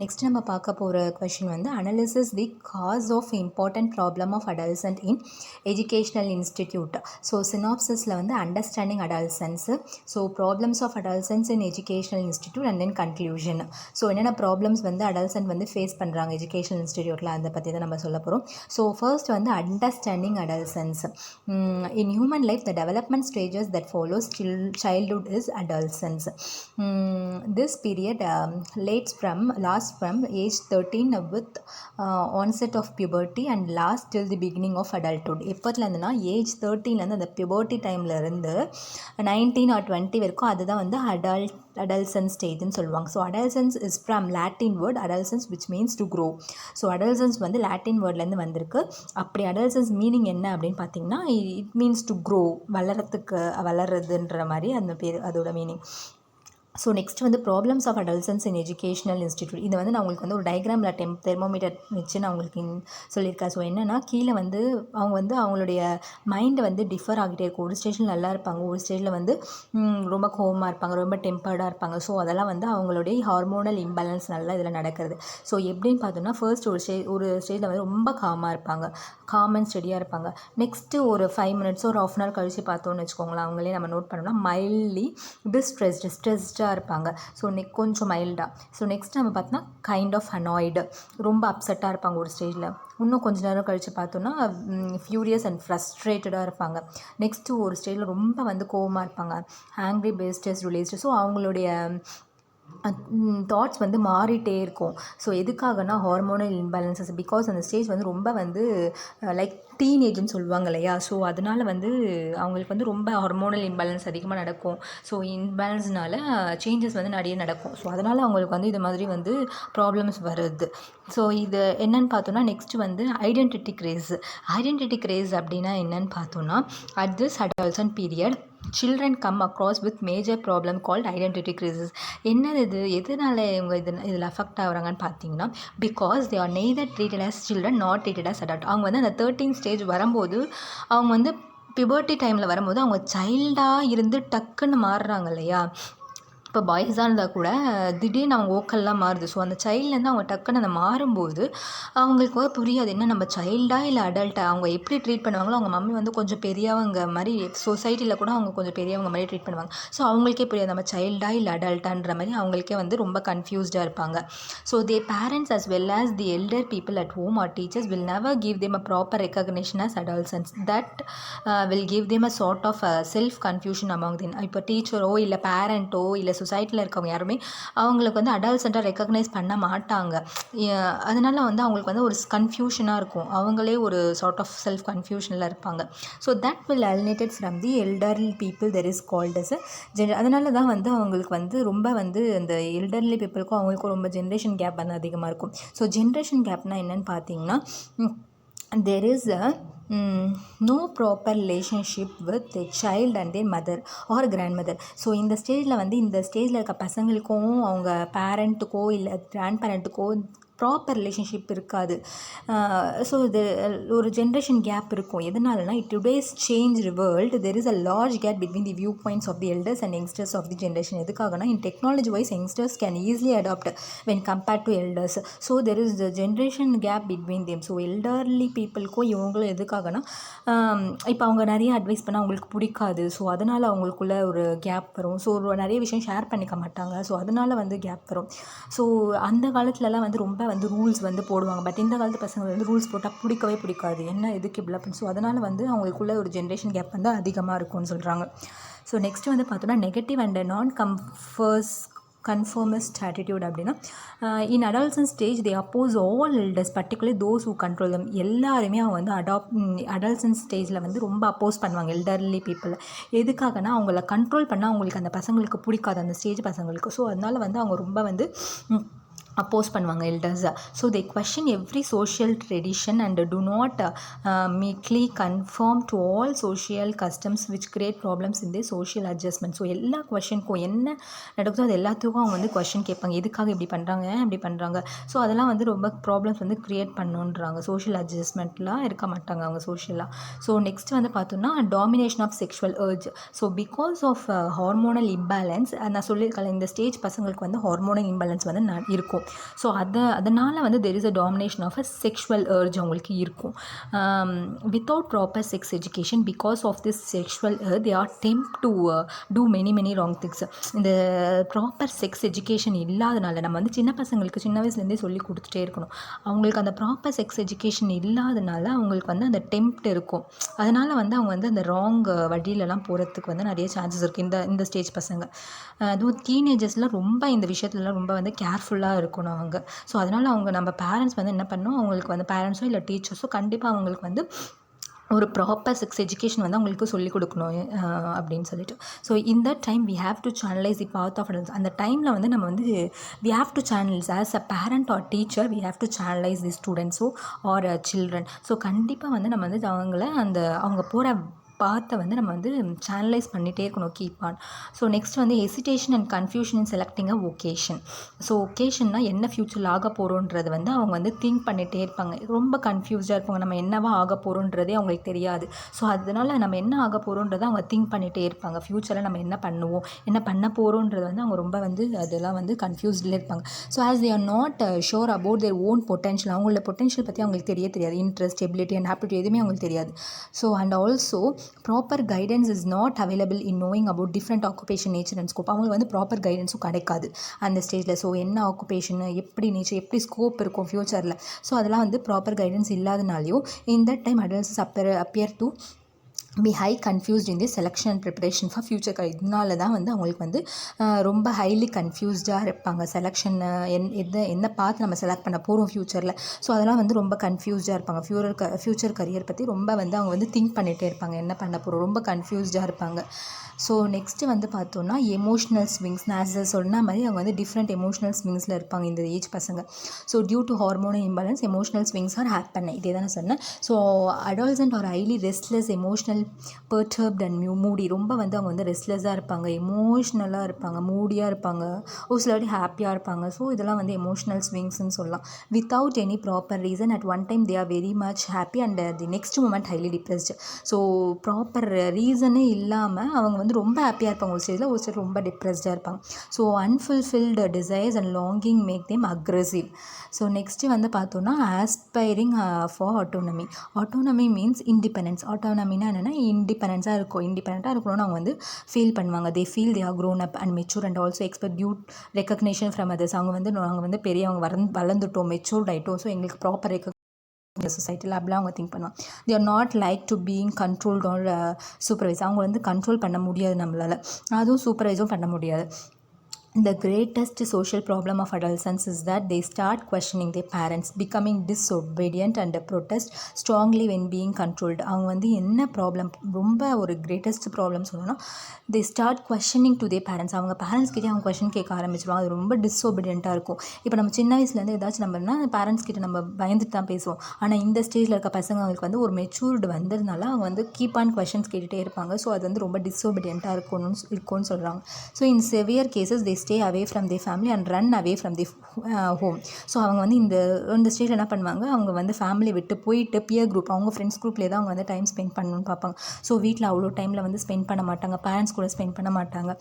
Next நம்ம பார்க்க போகிற கொஷின் வந்து analysis the cause of important problem of adolescent in educational institute. So சினாப்சிஸில் வந்து understanding adolescence, so problems of adolescence in educational institute and then conclusion. So என்னென்ன problems வந்து adolescent வந்து face பண்ணுறாங்க எஜுகேஷ்னல் இன்ஸ்டிடியூட்டில், அதை பற்றி தான் நம்ம சொல்ல போகிறோம். ஸோ ஃபர்ஸ்ட் வந்து understanding adolescence. In human life the development stages that follows childhood is adolescence. This period lasts from age 13 with onset of puberty and last till the beginning of adulthood. எப்போதுலேருந்துனா age 13லேருந்து அந்த puberty டைம்லேருந்து 19 or 20 வரைக்கும் அதுதான் வந்து adolescence ஸ்டேஜ்னு சொல்லுவாங்க. So adolescence is from Latin word adolescence which means to grow. So adolescence வந்து Latin வேர்ட்லேருந்து வந்திருக்கு. அப்படி adolescence மீனிங் என்ன அப்படின்னு பார்த்தீங்கன்னா இட் மீன்ஸ் டு க்ரோ, வளர்றதுன்ற மாதிரி அந்த பேர் அதோட மீனிங். ஸோ நெக்ஸ்ட் வந்து problems of adolescence in educational institute. இது வந்து நான் உங்களுக்கு வந்து ஒரு டயக்ராமில் தெர்மோமீட்டர் வச்சு நான் உங்களுக்கு சொல்லியிருக்கேன். ஸோ என்னென்னா கீழே வந்து அவங்களுடைய மைண்டை வந்து டிஃபர் ஆகிட்டே இருக்கும். ஒரு ஸ்டேஜில் நல்லா இருப்பாங்க, ஒரு ஸ்டேஜில் வந்து ரொம்ப கோவமாக இருப்பாங்க, ரொம்ப டெம்பர்டாக இருப்பாங்க. ஸோ அதெல்லாம் வந்து அவங்களுடைய ஹார்மோனல் இம்பேலன்ஸ் நல்லா இதில் நடக்கிறது. ஸோ எப்படின்னு பார்த்தோம்னா ஃபர்ஸ்ட் ஒரு ஸ்டேஜில் வந்து ரொம்ப காமாக இருப்பாங்க, காம் அண்ட் ஸ்டெடியாக இருப்பாங்க. நெக்ஸ்ட்டு ஒரு 5 minutes ஒரு ½ hour கழித்து பார்த்தோன்னு வச்சுக்கோங்களேன், அவங்களே நம்ம நோட் பண்ணோம்னா மைல்ட்லி ஸ்ட்ரெஸ்டாக இருப்பாங்க. ஸோ கொஞ்சம் மைல்டாக. ஸோ நெக்ஸ்ட் நம்ம பார்த்தோன்னா கைண்ட் ஆஃப் அனாய்டு, ரொம்ப அப்செட்டாக இருப்பாங்க ஒரு ஸ்டேஜில். இன்னும் கொஞ்சம் நேரம் கழித்து பார்த்தோன்னா ஃப்யூரியஸ் அண்ட் ஃப்ரஸ்ட்ரேட்டடாக இருப்பாங்க. நெக்ஸ்ட்டு ஒரு ஸ்டேஜில் ரொம்ப வந்து கோவமாக இருப்பாங்க, ஆங்க்ரி பேஸ்டஸ் ரிலீஸ்டு. ஸோ அவங்களுடைய தாட்ஸ் வந்து மாறிட்டே இருக்கும். ஸோ எதுக்காகனா ஹார்மோனல் இம்பேலன்சஸ், பிகாஸ் அந்த ஸ்டேஜ் வந்து ரொம்ப வந்து லைக் டீனேஜ்னு சொல்லுவாங்க இல்லையா. ஸோ அதனால் வந்து அவங்களுக்கு வந்து ரொம்ப ஹார்மோனல் இம்பேலன்ஸ் அதிகமாக நடக்கும். ஸோ இம்பேலன்ஸ்னால சேஞ்சஸ் வந்து நிறைய நடக்கும். ஸோ அதனால் அவங்களுக்கு வந்து இது மாதிரி வந்து ப்ராப்ளம்ஸ் வருது. ஸோ இது என்னன்னு பார்த்தோன்னா நெக்ஸ்ட்டு வந்து ஐடென்டிட்டி கிரேஸ் அப்படின்னா என்னன்னு பார்த்தோன்னா at this adolescent period children come across with major problem called identity crisis. என்னது இது, எதனால இவங்க இதில் அஃபெக்ட் ஆகுறாங்கன்னு பார்த்தீங்கன்னா because they are neither treated as children nor treated as adult. அவங்க வந்து அந்த 13 ஸ்டேஜ் வரும்போது அவங்க வந்து puberty டைமில் வரும்போது அவங்க சைல்டாக இருந்து டக்குன்னு மாறுறாங்க இல்லையா. இப்போ பாய்ஸாக இருந்தால் கூட திடீர்னு அவங்க ஓக்கல்லாம் மாறுது. ஸோ அந்த சைல்ட்லேருந்து அவங்க டக்குன்னு அந்த மாறும்போது அவங்களுக்கு புரியாது என்ன நம்ம சைல்டாக இல்லை அடல்ட்டாக. அவங்க எப்படி ட்ரீட் பண்ணுவாங்களோ அவங்க மம்மி வந்து கொஞ்சம் பெரியவங்க மாதிரி, சொசைட்டியில் கூட அவங்க கொஞ்சம் பெரியவங்க மாதிரி ட்ரீட் பண்ணுவாங்க. ஸோ அவங்களுக்கே புரியாது நம்ம சைல்டாக இல்லை அடல்ட்டான்ற மாதிரி அவங்களுக்கே வந்து ரொம்ப கன்ஃபியூஸ்டாக இருப்பாங்க. So they parents as well as the elder people at home or teachers will never give them a proper recognition as adolescents. That will give them a sort of self confusion among them. இப்போ டீச்சரோ இல்லை பேரண்ட்டோ இல்லை சொசைட்டியில் இருக்கவங்க யாருமே அவங்களுக்கு வந்து அடல்சென்ட்டாக recognise பண்ண மாட்டாங்க. அதனால் வந்து அவங்களுக்கு வந்து ஒரு கன்ஃபியூஷனாக இருக்கும், அவங்களே ஒரு சார்ட் ஆஃப் செல்ஃப் கன்ஃபியூஷனில் இருப்பாங்க. So that will alienated from the elderly people there is called as அதனால தான் வந்து அவங்களுக்கு வந்து ரொம்ப வந்து இந்த எல்டர்லி பீப்புளுக்கும் அவங்களுக்கும் ரொம்ப ஜென்ரேஷன் கேப் வந்து அதிகமாக இருக்கும். ஸோ ஜென்ரேஷன் கேப்னால் என்னென்னு பார்த்தீங்கன்னா there is a no proper relationship with the child and their mother or grandmother. So இந்த ஸ்டேஜில் இருக்க பசங்களுக்கும் அவங்க பேரண்ட்டுக்கோ இல்லை கிராண்ட் பேரண்ட்டுக்கோ ப்ராப்பர் ரிலேஷன்ஷிப் இருக்காது. ஸோ இது ஒரு ஜென்ரேஷன் கேப் இருக்கும். எதனாலனா today's change world there is a large gap between the view points of the elders and youngsters of the generation. எதுக்காகனா in technology wise youngsters can easily adapt when compared to elders. So there is the generation gap between them. So elderly பீப்புளுக்கும் இவங்களும் எதுக்காகனா இப்போ அவங்க நிறைய advice பண்ணால் அவங்களுக்கு பிடிக்காது. ஸோ அதனால் அவங்களுக்குள்ள ஒரு கேப் வரும். ஸோ நிறைய விஷயம் ஷேர் பண்ணிக்க மாட்டாங்க. ஸோ அதனால் வந்து கேப் வரும். ஸோ அந்த காலத்துலலாம் வந்து ரொம்ப வந்து ரூல்ஸ் வந்து போடுவாங்க. பட் இந்த காலத்து பசங்க வந்து ரூல்ஸ் போட்டால் பிடிக்காது, என்ன எதுக்கு இப்படி அப்படின்னு. ஸோ அதனால் வந்து அவங்களுக்குள்ள ஒரு ஜென்ரேஷன் கேப் வந்து அதிகமாக இருக்கும்னு சொல்கிறாங்க. ஸோ நெக்ஸ்ட் வந்து பார்த்தோன்னா நெகட்டிவ் அண்ட் நான் கன்ஃபர்மிஸ்ட் ஆட்டிடியூட் அப்படின்னா in adolescent stage they oppose all elders particularly those who control them. எல்லாருமே அவங்க வந்து அடல்சன் ஸ்டேஜில் வந்து ரொம்ப அப்போஸ் பண்ணுவாங்க எல்டர்லி பீப்புள். எதுக்காகனா அவங்கள கண்ட்ரோல் பண்ணால் அவங்களுக்கு அந்த பசங்களுக்கு பிடிக்காது, அந்த ஸ்டேஜ் பசங்களுக்கு. ஸோ அதனால் வந்து அவங்க ரொம்ப வந்து அப்போஸ் பண்ணுவாங்க elders. So they question every social tradition and do not meekly conform to all social customs which create problems in the social adjustment. So எல்லா கொஷனுக்கும் என்ன நடக்குதோ அது எல்லாத்துக்கும் அவங்க வந்து கொஷின் கேட்பாங்க, எதுக்காக இப்படி பண்ணுறாங்க, இப்படி பண்ணுறாங்க. ஸோ அதெல்லாம் வந்து ரொம்ப ப்ராப்ளம்ஸ் வந்து க்ரியேட் பண்ணுன்றாங்க. சோஷியல் அட்ஜஸ்ட்மெண்ட்லாம் இருக்க மாட்டாங்க அவங்க சோஷியலாக. ஸோ நெக்ஸ்ட் வந்து பார்த்தோன்னா domination of sexual urge. So because of hormonal imbalance நான் சொல்லியிருக்கேன் இந்த ஸ்டேஜ் பசங்களுக்கு வந்து ஹார்மோனல் இம்பேலன்ஸ் வந்து இருக்கும். ஸோ அதனால் வந்து there is a domination of a sexual urge அவங்களுக்கு இருக்கும். Without proper sex education, because of this sexual urge they are tempt to do many wrong things. இந்த ப்ராப்பர் செக்ஸ் எஜுகேஷன் இல்லாதனால நம்ம வந்து சின்ன பசங்களுக்கு சின்ன வயசுலேருந்தே சொல்லி கொடுத்துட்டே இருக்கணும். அவங்களுக்கு அந்த ப்ராப்பர் செக்ஸ் எஜுகேஷன் இல்லாதனால அவங்களுக்கு வந்து அந்த டெம்ப்ட் இருக்கும். அதனால் வந்து அவங்க வந்து அந்த ராங் வழியிலலாம் போகிறதுக்கு வந்து நிறைய சான்சஸ் இருக்குது இந்த ஸ்டேஜ் பசங்க. அதுவும் டீனேஜர்ஸ்லாம் ரொம்ப இந்த விஷயத்துலலாம் ரொம்ப வந்து கேர்ஃபுல்லாக இருக்கணும் அவங்க. ஸோ அதனால் அவங்க நம்ம பேரண்ட்ஸ் வந்து என்ன பண்ணணும், அவங்களுக்கு வந்து பேரண்ட்ஸோ இல்லை டீச்சர்ஸோ கண்டிப்பாக அவங்களுக்கு வந்து ஒரு ப்ராப்பர் செக்ஸ் எஜுகேஷன் வந்து அவங்களுக்கு சொல்லிக் கொடுக்கணும் அப்படின்னு சொல்லிட்டு. ஸோ இந்த time we have to channelise the path of adults. அந்த டைமில் வந்து நம்ம வந்து we have to channels as a parent or teacher we have to channelise the ஸ்டூடெண்ட்ஸோ ஆர் சில்ட்ரன். ஸோ கண்டிப்பாக வந்து நம்ம வந்து அவங்க போகிற பாத்தை வந்து நம்ம வந்து சேனலைஸ் பண்ணிகிட்டே இருக்கணும், கீப் ஆன். ஸோ நெக்ஸ்ட் வந்து hesitation and confusion in selecting a vocation. So ஒகேஷன்னா என்ன ஃப்யூச்சரில் ஆக போகிறோன்றது வந்து அவங்க வந்து திங்க் பண்ணிகிட்டே இருப்பாங்க. ரொம்ப கன்ஃபியூஸ்டாக இருப்பாங்க, நம்ம என்னவா ஆக போகிறோன்றதே அவங்களுக்கு தெரியாது. ஸோ அதனால் நம்ம என்ன ஆக போகிறோன்றதை அவங்க திங்க் பண்ணிகிட்டே இருப்பாங்க. ஃப்யூச்சரில் நம்ம என்ன பண்ணுவோம், என்ன பண்ண போகிறோன்றது வந்து அவங்க ரொம்ப வந்து அதெல்லாம் வந்து கன்ஃபியூஸ்டில் இருப்பாங்க. So as they are not sure about their own potential, அவங்களோட பொட்டென்ஷியல் பற்றி அவங்களுக்கு தெரியாது. இன்ட்ரெஸ்ட், எபிலிட்டி அண்ட் ஆப்டிடியூட் எதுவுமே அவங்களுக்கு தெரியாது. So and also proper guidance is not available in knowing about different occupation nature and scope. அவங்களுக்கு வந்து proper கைடன்ஸும் கிடைக்காது அந்த ஸ்டேஜில். ஸோ என்ன ஆக்குபேஷன், எப்படி நேச்சர், எப்படி ஸ்கோப் இருக்கும் ஃப்யூச்சரில், ஸோ அதெல்லாம் வந்து ப்ராப்பர் கைடன்ஸ் இல்லாதனாலையும் இந்த time adults appear to be high confused in the selection and preparation for future career. இதனால தான் வந்து அவங்களுக்கு வந்து ரொம்ப ஹைலி கன்ஃபியூஸ்டாக இருப்பாங்க. செலெக்ஷன் என்ன பார்த்து நம்ம செலக்ட் பண்ண போகிறோம் ஃப்யூச்சரில். ஸோ அதெல்லாம் வந்து ரொம்ப கன்ஃபியூஸ்டாக இருப்பாங்க. ஃப்யூச்சர் கரியர் பற்றி ரொம்ப வந்து அவங்க வந்து திங்க் பண்ணிகிட்டே இருப்பாங்க, என்ன பண்ண போகிறோம், ரொம்ப கன்ஃபியூஸ்டாக இருப்பாங்க. ஸோ நெக்ஸ்ட்டு வந்து பார்த்தோன்னா எமோஷ்னல் ஸ்விங்ஸ். நான் சொன்ன மாதிரி அவங்க வந்து டிஃப்ரெண்ட் எமோஷ்னல் ஸ்விங்ஸில் இருப்பாங்க இந்த ஏஜ் பசங்க. So due to hormonal imbalance emotional swings are happen. இதே தான் நான் சொன்னேன். So adolescent are highly restless, emotional perturbed and moody. ரொம்ப வந்து அவங்க வந்து ரெஸ்ட்லெஸ்ஸாக இருப்பாங்க, எமோஷ்னலாக இருப்பாங்க, மூடியாக இருப்பாங்க, ஒரு சிலவாட்டி ஹாப்பியாக இருப்பாங்க. ஸோ இதெல்லாம் வந்து எமோஷ்னல் ஸ்விங்ஸ்ன்னு சொல்லலாம். Without any proper reason at one time they are very much happy and the next moment highly depressed. So proper ரீசனே இல்லாமல் அவங்க வந்து ரொம்ப ஹாப்பியாக இருப்பாங்க ஒரு ஸ்டேஜில், ஒரு ஸ்டேஜ் ரொம்ப டிப்ரெஸ்டாக இருப்பாங்க. So unfulfilled desires and longing make them aggressive. So next வந்து பார்த்தோன்னா aspiring for autonomy. Autonomy means independence. ஆட்டோனமினா என்னென்னா இண்டிபெண்டன்ஸாக இருக்கணும்னு அவங்க வந்து ஃபீல் பண்ணுவாங்க. They feel they are grown up and mature and also expect due recognition from others. நாங்கள் வந்து பெரியவங்க வளர்ந்துட்டோம், மெச்சூர்ட் ஆகிட்டோம், ஸோ எங்களுக்கு ப்ராப்பர் இந்த சொசைட்டியில் அப்படிலாம் அவங்க திங்க் பண்ணுவாங்க. They are not like to being controlled or supervise. அவங்க வந்து கண்ட்ரோல் பண்ண முடியாது நம்மளால், அதுவும் சூப்பர்வைஸும் பண்ண முடியாது. The greatest social problem of adolescents is that they start questioning their parents, becoming disobedient and protest strongly when being controlled. அவங்க வந்து என்ன ப்ராப்ளம், ரொம்ப ஒரு கிரேட்டஸ்ட் ப்ராப்ளம் சொல்லணும்னா they start questioning to their parents. அவங்க பேரண்ட்ஸ் கிட்டே அவங்க question கேட்க ஆரம்பிச்சிருவாங்க. அது ரொம்ப டிஸ்ஒபீடியண்ட்டாக இருக்கும். இப்போ நம்ம சின்ன வயசுலேருந்து ஏதாச்சும் நம்மனா பேரண்ட்ஸ் கிட்ட நம்ம பயந்துட்டு தான் பேசுவோம். ஆனால் இந்த ஸ்டேஜில் இருக்க பசங்க அவங்களுக்கு வந்து ஒரு மெச்சூர்டு வந்ததுனால அவங்க வந்து கீப் ஆன் கொஷின்ஸ் கேட்டுகிட்டே இருப்பாங்க. ஸோ அது வந்து ரொம்ப டிஸ்ஒபீடியண்ட்டாக இருக்கும்னு சொல்கிறாங்க. So in severe cases they stay away from their family and run away from the home. So அவங்க வந்து இந்த ஸ்டேஜில் என்ன பண்ணுவாங்க, அவங்க வந்து ஃபேமிலி விட்டு போயிட்டு பியர் குரூப், அவங்க ஃப்ரெண்ட்ஸ் குரூப்லேயே தான் அவங்க வந்து டைம் ஸ்பெண்ட் பண்ணணும்னு பார்ப்பாங்க. ஸோ வீட்டில் அவ்வளோ டைமில் வந்து ஸ்பெண்ட் பண்ண மாட்டாங்க, பேரண்ட்ஸ் கூட ஸ்பெண்ட் பண்ண மாட்டாங்க.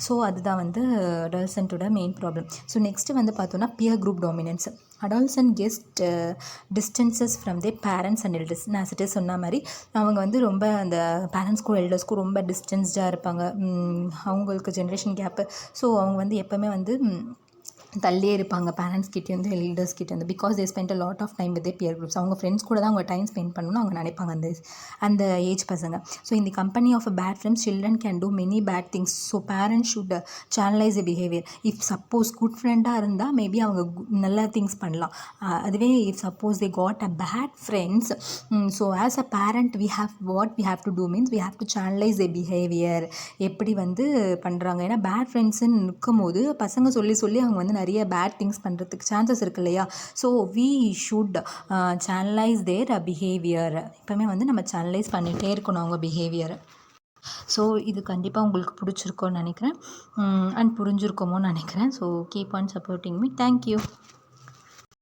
ஸோ அதுதான் வந்து அடாலசன்ட்டோட மெயின் ப்ராப்ளம். ஸோ நெக்ஸ்ட்டு வந்து பார்த்தோன்னா pier group dominance. Adolescent guest distances from their parents and elders. நான் சிட்டே சொன்ன மாதிரி அவங்க வந்து ரொம்ப அந்த பேரண்ட்ஸ்க்கும் எல்டர்ஸ்க்கும் ரொம்ப டிஸ்டன்ஸ்டாக இருப்பாங்க. அவங்களுக்கு ஜென்ரேஷன் கேப்பு. ஸோ அவங்க வந்து எப்போவுமே வந்து தள்ளியே இருப்பாங்க பேரண்ட்ஸ் கிட்டேருந்து, எல்டர்ஸ் கிட்டேருந்து. Because they spend a lot of time with they peer groups. அவங்க ஃப்ரெண்ட்ஸ் கூட தான் அவங்க டைம் ஸ்பெண்ட் பண்ணணும்னு அவங்க நினைப்பாங்க அந்த ஏஜ் பசங்க. ஸோ இந்த company of a bad friends children can do many bad things. So parents should channelize a behaviour. If suppose good ஃப்ரெண்டாக இருந்தால் மேபி அவங்க நல்ல திங்ஸ் பண்ணலாம். அதுவே if suppose they got a bad friends, so as a parent we have to do means we have to channelize a behaviour. எப்படி வந்து பண்ணுறாங்க, ஏன்னா பேட் ஃப்ரெண்ட்ஸுன்னு நிற்கும் போது பசங்க சொல்லி அவங்க வந்து நிறைய பேட் திங்ஸ் பண்ணுறதுக்கு சான்சஸ் இருக்கு இல்லையா. So we should channelize their behaviour. எப்போவுமே வந்து நம்ம சேனலைஸ் பண்ணிகிட்டே இருக்கணும் அவங்க பிஹேவியரை. ஸோ இது கண்டிப்பாக உங்களுக்கு பிடிச்சிருக்கோன்னு நினைக்கிறேன், அண்ட் புரிஞ்சிருக்கோமோன்னு நினைக்கிறேன். So keep on supporting me. Thank you.